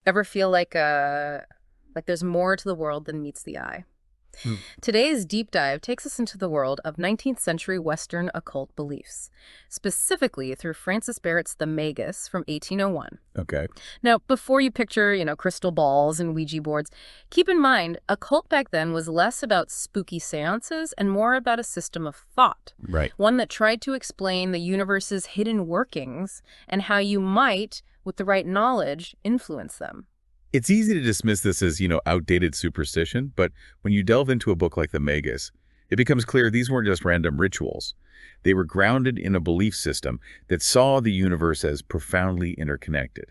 Ever feel like there's more to the world than meets the eye? Hmm. Today's deep dive takes us into the world of 19th century Western occult beliefs, specifically through Francis Barrett's The Magus from 1801. Okay. Now, before you picture, crystal balls and Ouija boards, keep in mind, a cult back then was less about spooky seances and more about a system of thought, Right. one that tried to explain the universe's hidden workings and how you might, with the right knowledge, influence them. It's easy to dismiss this as, outdated superstition, but when you delve into a book like the Magus, it becomes clear these weren't just random rituals. They were grounded in a belief system that saw the universe as profoundly interconnected,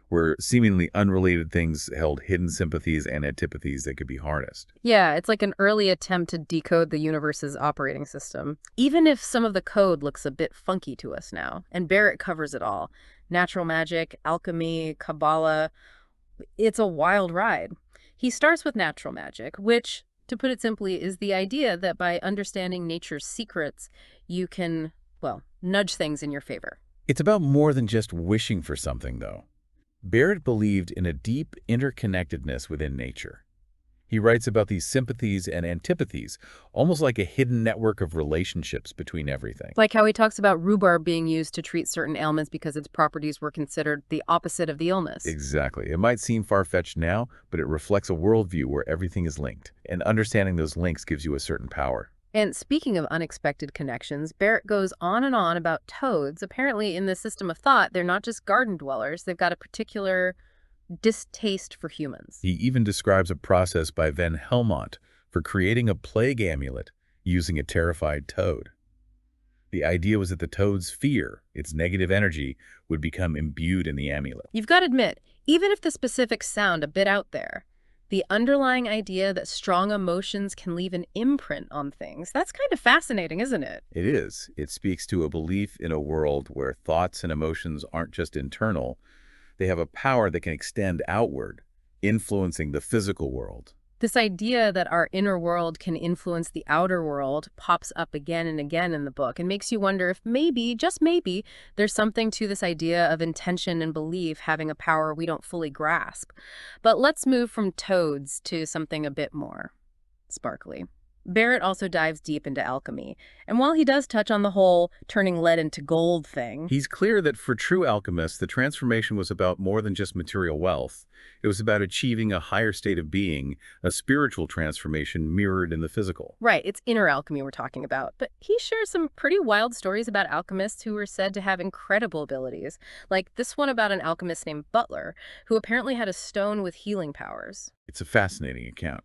where seemingly unrelated things held hidden sympathies and antipathies that could be harnessed. Yeah, it's like an early attempt to decode the universe's operating system, even if some of the code looks a bit funky to us now. And Barrett covers it all. Natural magic, alchemy, Kabbalah. It's a wild ride. He starts with natural magic, which, to put it simply, is the idea that by understanding nature's secrets, you can, well, nudge things in your favor. It's about more than just wishing for something, though. Barrett believed in a deep interconnectedness within nature. He writes about these sympathies and antipathies, almost like a hidden network of relationships between everything. Like how he talks about rhubarb being used to treat certain ailments because its properties were considered the opposite of the illness. Exactly. It might seem far-fetched now, but it reflects a worldview where everything is linked, and understanding those links gives you a certain power. And speaking of unexpected connections, Barrett goes on and on about toads. Apparently, in the system of thought, they're not just garden dwellers. They've got a particular distaste for humans. He even describes a process by Van Helmont for creating a plague amulet using a terrified toad. The idea was that the toad's fear, its negative energy, would become imbued in the amulet. You've got to admit, even if the specifics sound a bit out there, the underlying idea that strong emotions can leave an imprint on things, that's kind of fascinating, isn't it? It is. It speaks to a belief in a world where thoughts and emotions aren't just internal. They have a power that can extend outward, influencing the physical world. This idea that our inner world can influence the outer world pops up again and again in the book and makes you wonder if maybe, just maybe, there's something to this idea of intention and belief having a power we don't fully grasp. But let's move from toads to something a bit more sparkly. Barrett also dives deep into alchemy, and while he does touch on the whole turning lead into gold thing, He's clear that for true alchemists, the transformation was about more than just material wealth. It was about achieving a higher state of being, a spiritual transformation mirrored in the physical. right, it's inner alchemy we're talking about, but he shares some pretty wild stories about alchemists who were said to have incredible abilities, like this one about an alchemist named Butler, who apparently had a stone with healing powers. It's a fascinating account.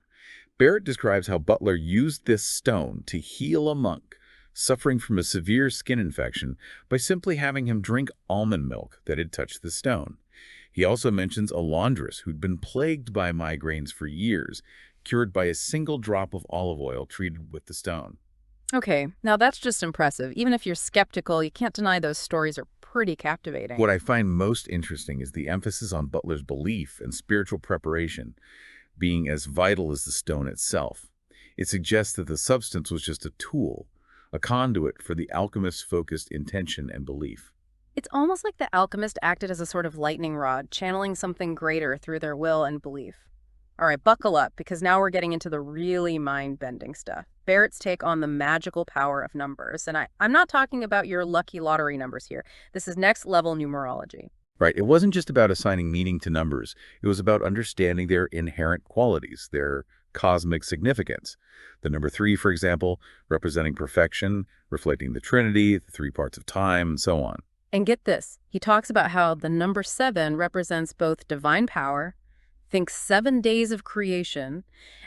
Barrett describes how Butler used this stone to heal a monk suffering from a severe skin infection by simply having him drink almond milk that had touched the stone. He also mentions a laundress who'd been plagued by migraines for years, cured by a single drop of olive oil treated with the stone. Okay, now that's just impressive. Even if you're skeptical, you can't deny those stories are pretty captivating. What I find most interesting is the emphasis on Butler's belief and spiritual preparation being as vital as the stone itself. It suggests that the substance was just a tool, a conduit for the alchemist's focused intention and belief. It's almost like the alchemist acted as a sort of lightning rod, channeling something greater through their will and belief. All right, buckle up, because now we're getting into the really mind-bending stuff. Barrett's take on the magical power of numbers. And I'm not talking about your lucky lottery numbers here. This is next-level numerology. Right, it wasn't just about assigning meaning to numbers. It was about understanding their inherent qualities, their cosmic significance. The number 3, for example, representing perfection, reflecting the Trinity, the 3 parts of time, and so on. And get this, he talks about how the number 7 represents both divine power, thinks 7 days of creation,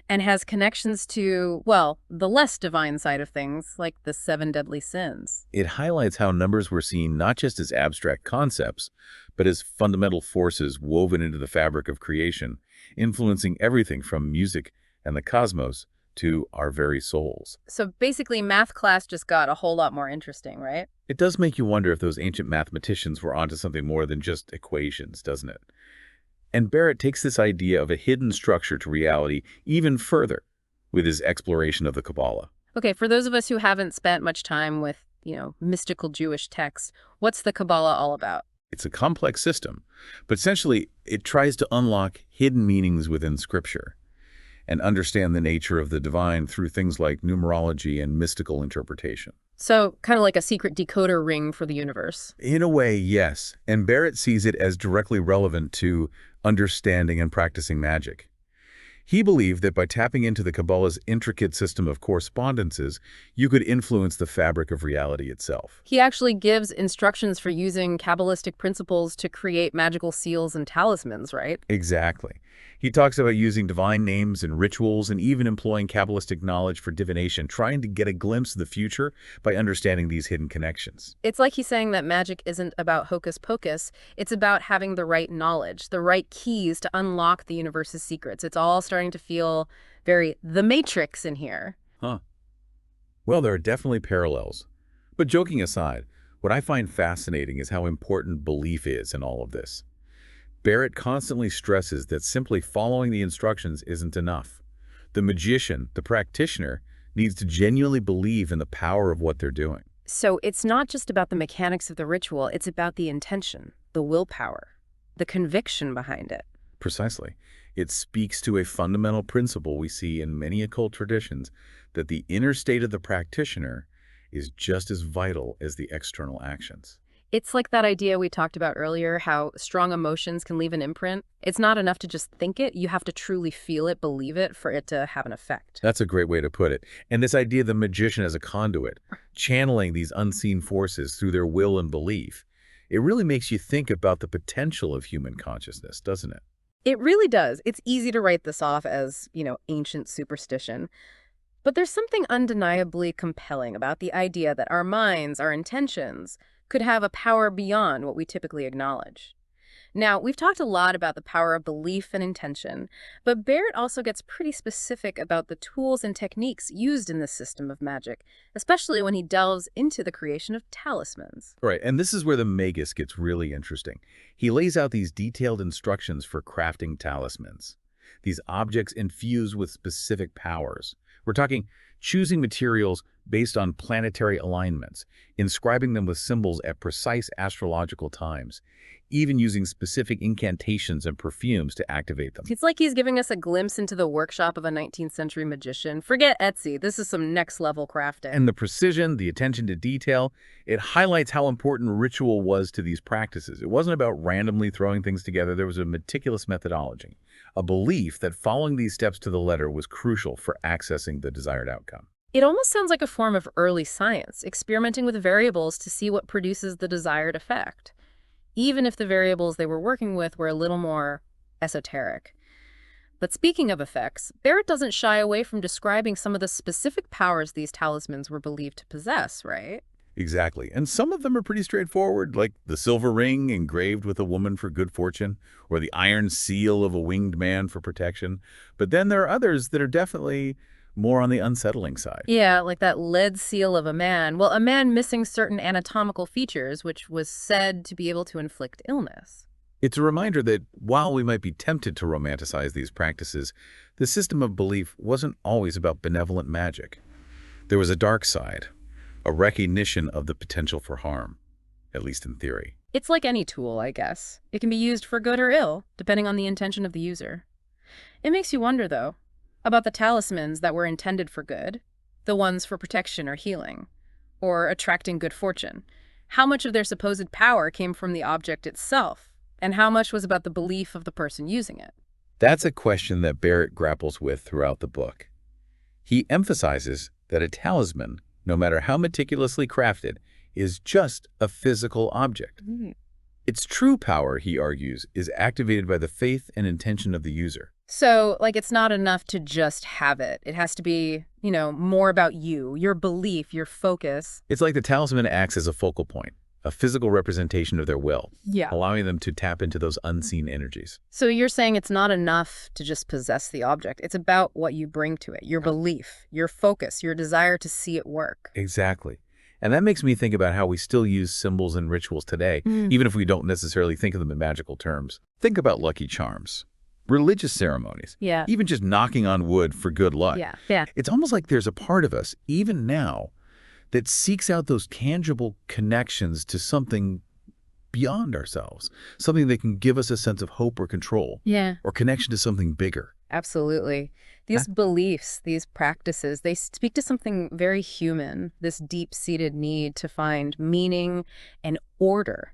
and has connections to, well, the less divine side of things, like the 7 deadly sins. It highlights how numbers were seen not just as abstract concepts, but as fundamental forces woven into the fabric of creation, influencing everything from music and the cosmos to our very souls. So basically, math class just got a whole lot more interesting, right? It does make you wonder if those ancient mathematicians were onto something more than just equations, doesn't it? And Barrett takes this idea of a hidden structure to reality even further with his exploration of the Kabbalah. Okay, for those of us who haven't spent much time with, mystical Jewish texts, what's the Kabbalah all about? It's a complex system, but essentially it tries to unlock hidden meanings within Scripture and understand the nature of the divine through things like numerology and mystical interpretation. So kind of like a secret decoder ring for the universe. In a way, yes, and Barrett sees it as directly relevant to understanding and practicing magic. He believed that by tapping into the Kabbalah's intricate system of correspondences, you could influence the fabric of reality itself. He actually gives instructions for using Kabbalistic principles to create magical seals and talismans, right? Exactly. He talks about using divine names and rituals and even employing Kabbalistic knowledge for divination, trying to get a glimpse of the future by understanding these hidden connections. It's like he's saying that magic isn't about hocus pocus. It's about having the right knowledge, the right keys to unlock the universe's secrets. It's all starting to feel very The Matrix in here. Huh. Well, there are definitely parallels. But joking aside, what I find fascinating is how important belief is in all of this. Barrett constantly stresses that simply following the instructions isn't enough. The magician, the practitioner, needs to genuinely believe in the power of what they're doing. So it's not just about the mechanics of the ritual, it's about the intention, the willpower, the conviction behind it. Precisely. It speaks to a fundamental principle we see in many occult traditions, that the inner state of the practitioner is just as vital as the external actions. It's like that idea we talked about earlier, how strong emotions can leave an imprint. It's not enough to just think it. You have to truly feel it, believe it, for it to have an effect. That's a great way to put it. And this idea of the magician as a conduit, channeling these unseen forces through their will and belief, it really makes you think about the potential of human consciousness, doesn't it? It really does. It's easy to write this off as, ancient superstition. But there's something undeniably compelling about the idea that our minds, our intentions, could have a power beyond what we typically acknowledge. Now, we've talked a lot about the power of belief and intention, but Barrett also gets pretty specific about the tools and techniques used in this system of magic, especially when he delves into the creation of talismans. Right, and this is where the Magus gets really interesting. He lays out these detailed instructions for crafting talismans. These objects infused with specific powers. We're talking choosing materials based on planetary alignments, inscribing them with symbols at precise astrological times, even using specific incantations and perfumes to activate them. It's like he's giving us a glimpse into the workshop of a 19th century magician. Forget Etsy, this is some next-level crafting. And the precision, the attention to detail, it highlights how important ritual was to these practices. It wasn't about randomly throwing things together. There was a meticulous methodology, a belief that following these steps to the letter was crucial for accessing the desired outcome. It almost sounds like a form of early science, experimenting with variables to see what produces the desired effect, even if the variables they were working with were a little more esoteric. But speaking of effects, Barrett doesn't shy away from describing some of the specific powers these talismans were believed to possess, right? Exactly. And some of them are pretty straightforward, like the silver ring engraved with a woman for good fortune, or the iron seal of a winged man for protection. But then there are others that are definitely more on the unsettling side. Yeah, like that lead seal of a man. Well, a man missing certain anatomical features, which was said to be able to inflict illness. It's a reminder that while we might be tempted to romanticize these practices, the system of belief wasn't always about benevolent magic. There was a dark side, a recognition of the potential for harm, at least in theory. It's like any tool, I guess. It can be used for good or ill, depending on the intention of the user. It makes you wonder, though, about the talismans that were intended for good, the ones for protection or healing, or attracting good fortune. How much of their supposed power came from the object itself, and how much was about the belief of the person using it? That's a question that Barrett grapples with throughout the book. He emphasizes that a talisman, no matter how meticulously crafted, is just a physical object. Its true power, he argues, is activated by the faith and intention of the user. So, it's not enough to just have it. It has to be, more about you, your belief, your focus. It's like the talisman acts as a focal point, a physical representation of their will, Yeah. allowing them to tap into those unseen energies. So you're saying it's not enough to just possess the object. It's about what you bring to it, your belief, your focus, your desire to see it work. Exactly. And that makes me think about how we still use symbols and rituals today, even if we don't necessarily think of them in magical terms. Think about lucky charms, religious ceremonies, Yeah. even just knocking on wood for good luck. Yeah. It's almost like there's a part of us, even now, that seeks out those tangible connections to something beyond ourselves, something that can give us a sense of hope or control, Yeah. or connection to something bigger. Absolutely. These beliefs, these practices, they speak to something very human, this deep-seated need to find meaning and order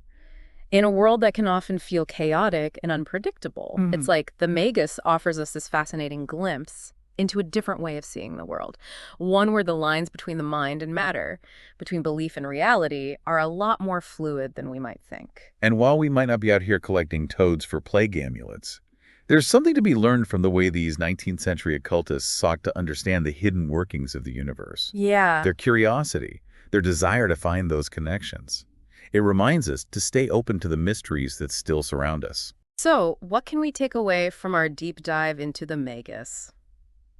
in a world that can often feel chaotic and unpredictable. It's like the Magus offers us this fascinating glimpse into a different way of seeing the world, one where the lines between the mind and matter, between belief and reality, are a lot more fluid than we might think. And while we might not be out here collecting toads for plague amulets, there's something to be learned from the way these 19th century occultists sought to understand the hidden workings of the universe. Yeah. Their curiosity, their desire to find those connections. It reminds us to stay open to the mysteries that still surround us. So, what can we take away from our deep dive into the Magus?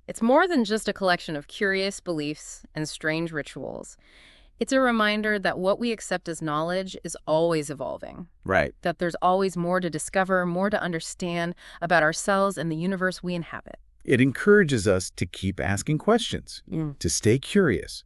It's more than just a collection of curious beliefs and strange rituals. It's a reminder that what we accept as knowledge is always evolving, Right. that there's always more to discover, more to understand about ourselves and the universe we inhabit. It encourages us to keep asking questions, Mm. to stay curious,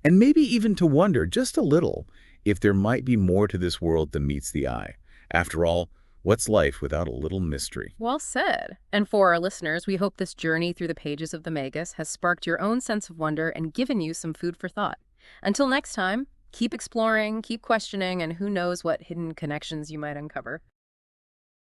and maybe even to wonder just a little if there might be more to this world than meets the eye. After all, what's life without a little mystery? Well said. And for our listeners, we hope this journey through the pages of the Magus has sparked your own sense of wonder and given you some food for thought. Until next time, keep exploring, keep questioning, and who knows what hidden connections you might uncover.